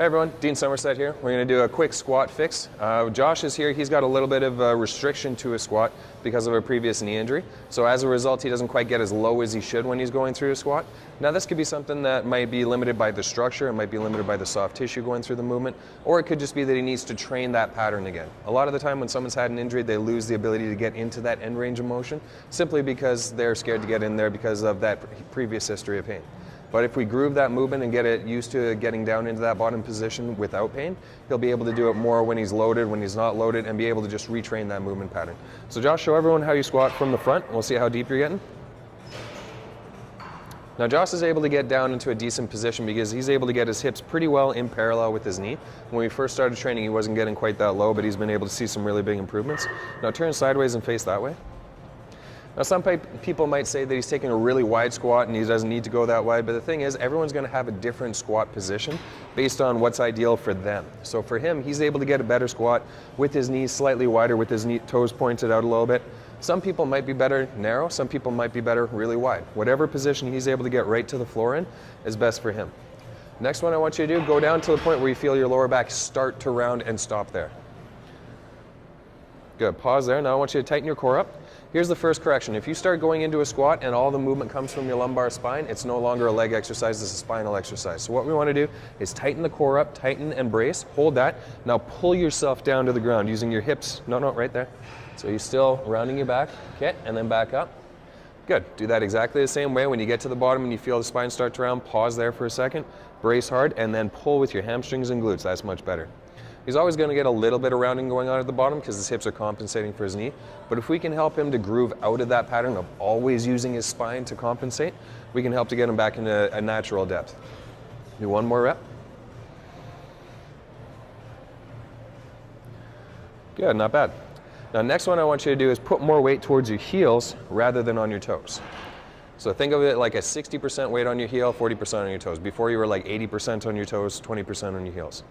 Hey everyone, Dean Somerset here. We're going to do a quick squat fix. Josh is here. He's got a little bit of a restriction to his squat because of a previous knee injury. So as a result, he doesn't quite get as low as he should when he's going through a squat. Now this could be something that might be limited by the structure, it might be limited by the soft tissue going through the movement, or it could just be that he needs to train that pattern again. A lot of the time when someone's had an injury, they lose the ability to get into that end range of motion simply because they're scared to get in there because of that previous history of pain. But if we groove that movement and get it used to getting down into that bottom position without pain, he'll be able to do it more when he's loaded, when he's not loaded, and be able to just retrain that movement pattern. So Josh, show everyone how you squat from the front, and we'll see how deep you're getting. Now Josh is able to get down into a decent position because he's able to get his hips pretty well in parallel with his knee. When we first started training, he wasn't getting quite that low, but he's been able to see some really big improvements. Now turn sideways and face that way. Now some people might say that he's taking a really wide squat and he doesn't need to go that wide, but the thing is everyone's going to have a different squat position based on what's ideal for them. So for him, he's able to get a better squat with his knees slightly wider, with his toes pointed out a little bit. Some people might be better narrow, some people might be better really wide. Whatever position he's able to get right to the floor in is best for him. Next one I want you to do, go down to the point where you feel your lower back start to round and stop there. Good, pause there. Now I want you to tighten your core up. Here's the first correction. If you start going into a squat and all the movement comes from your lumbar spine, it's no longer a leg exercise, it's a spinal exercise. So what we want to do is tighten the core up, tighten and brace, hold that. Now pull yourself down to the ground using your hips. No, right there. So you're still rounding your back, okay, and then back up. Good, do that exactly the same way. When you get to the bottom and you feel the spine start to round, pause there for a second, brace hard, and then pull with your hamstrings and glutes. That's much better. He's always going to get a little bit of rounding going on at the bottom because his hips are compensating for his knee. But if we can help him to groove out of that pattern of always using his spine to compensate, we can help to get him back into a natural depth. Do one more rep. Good, not bad. Now next one I want you to do is put more weight towards your heels rather than on your toes. So think of it like a 60% weight on your heel, 40% on your toes. Before you were like 80% on your toes, 20% on your heels.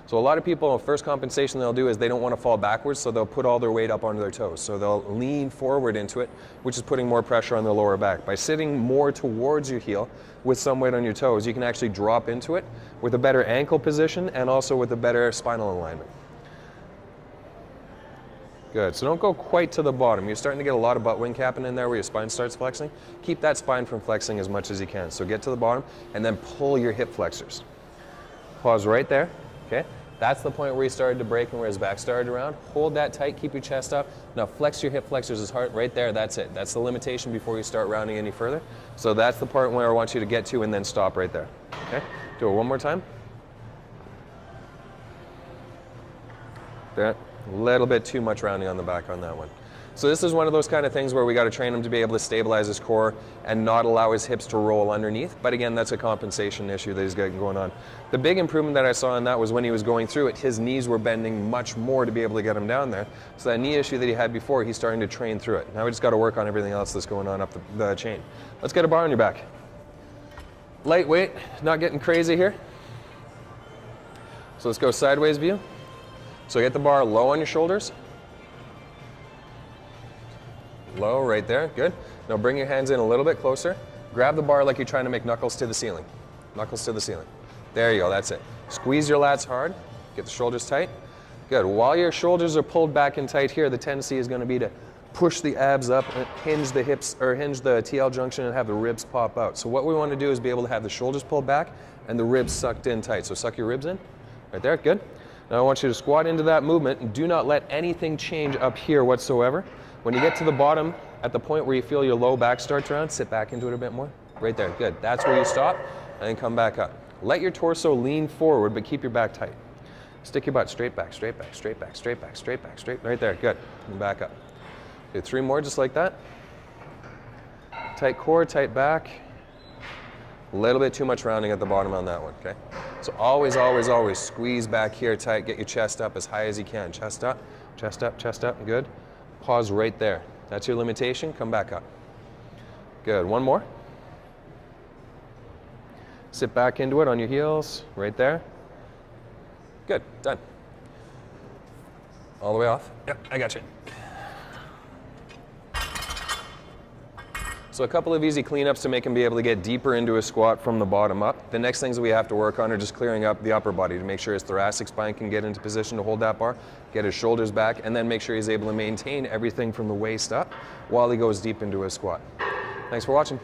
So a lot of people, first compensation they'll do is they don't want to fall backwards, so they'll put all their weight up onto their toes. So they'll lean forward into it, which is putting more pressure on their lower back. By sitting more towards your heel with some weight on your toes, you can actually drop into it with a better ankle position and also with a better spinal alignment. Good, so don't go quite to the bottom. You're starting to get a lot of butt wink happening in there where your spine starts flexing. Keep that spine from flexing as much as you can. So get to the bottom and then pull your hip flexors. Pause right there. Okay, that's the point where he started to break and where his back started around. Hold that tight, keep your chest up. Now flex your hip flexors as hard, right there, that's it. That's the limitation before you start rounding any further. So that's the part where I want you to get to and then stop right there. Okay, do it one more time. There, a little bit too much rounding on the back on that one. So this is one of those kind of things where we got to train him to be able to stabilize his core and not allow his hips to roll underneath. But again, that's a compensation issue that he's got going on. The big improvement that I saw in that was when he was going through it, his knees were bending much more to be able to get him down there. So that knee issue that he had before, he's starting to train through it. Now we just got to work on everything else that's going on up the chain. Let's get a bar on your back. Lightweight, not getting crazy here. So let's go sideways view. So get the bar low on your shoulders. Low, right there, good. Now bring your hands in a little bit closer. Grab the bar like you're trying to make knuckles to the ceiling. Knuckles to the ceiling. There you go, that's it. Squeeze your lats hard, get the shoulders tight. Good, while your shoulders are pulled back and tight here, the tendency is gonna be to push the abs up and hinge the hips, or hinge the TL junction and have the ribs pop out. So what we wanna do is be able to have the shoulders pulled back and the ribs sucked in tight. So suck your ribs in, right there, good. Now I want you to squat into that movement and do not let anything change up here whatsoever. When you get to the bottom, at the point where you feel your low back start to round, sit back into it a bit more. Right there, good. That's where you stop, and then come back up. Let your torso lean forward, but keep your back tight. Stick your butt straight back, straight back, straight back, straight back, straight back, straight. Right there, good. And back up. Do 3 more just like that. Tight core, tight back. A little bit too much rounding at the bottom on that one, okay? So always, always, always squeeze back here tight. Get your chest up as high as you can. Chest up, chest up, chest up, good. Pause right there. That's your limitation. Come back up. Good. One more. Sit back into it on your heels. Right there. Good. Done. All the way off. Yep, I got you. So a couple of easy cleanups to make him be able to get deeper into a squat from the bottom up. The next things that we have to work on are just clearing up the upper body to make sure his thoracic spine can get into position to hold that bar, get his shoulders back, and then make sure he's able to maintain everything from the waist up while he goes deep into his squat. Thanks for watching.